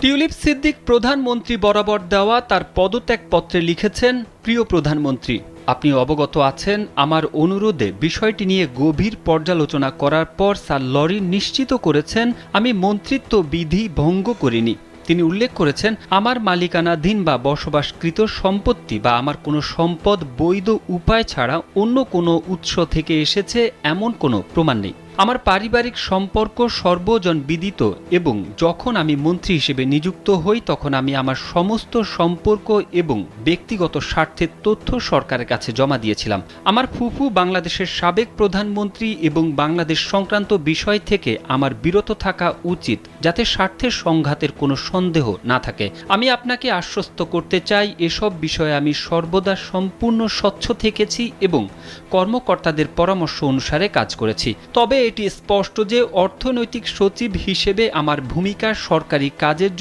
Tulip Siddique প্রধানমন্ত্রী বরাবর দেওয়া তার পদত্যাগপত্রে লিখেছেন, প্রিয় প্রধানমন্ত্রী, আপনি অবগত আছেন আমার অনুরোধে বিষয়টি নিয়ে গভীর পর্যালোচনা করার পর স্যার লরি নিশ্চিত করেছেন আমি মন্ত্রিত্ব বিধি ভঙ্গ করিনি। তিনি উল্লেখ করেছেন, আমার মালিকানাধীন বা বসবাসকৃত সম্পত্তি বা আমার কোনো সম্পদ বৈধ উপায় ছাড়া অন্য কোনো উৎস থেকে এসেছে এমন কোনো প্রমাণ নেই। আমার পারিবারিক সম্পর্ক সর্বজন বিদিত এবং যখন আমি মন্ত্রী হিসেবে নিযুক্ত হই তখন আমি আমার সমস্ত সম্পর্ক এবং ব্যক্তিগত স্বার্থের তথ্য সরকারের কাছে জমা দিয়েছিলাম। আমার ফুফু বাংলাদেশের সাবেক প্রধানমন্ত্রী এবং বাংলাদেশ সংক্রান্ত বিষয় থেকে আমার বিরত থাকা উচিত যাতে স্বার্থের সংঘাতের কোনো সন্দেহ না থাকে। আমি আপনাকে আশ্বস্ত করতে চাই এসব বিষয়ে আমি সর্বদা সম্পূর্ণ স্বচ্ছ থেকেছি এবং কর্মকর্তাদের পরামর্শ অনুসারে কাজ করেছি। তবে এটি স্পষ্ট যে অর্থনৈতিক সচিব হিসেবে আমার ভূমিকা সরকারি কাজের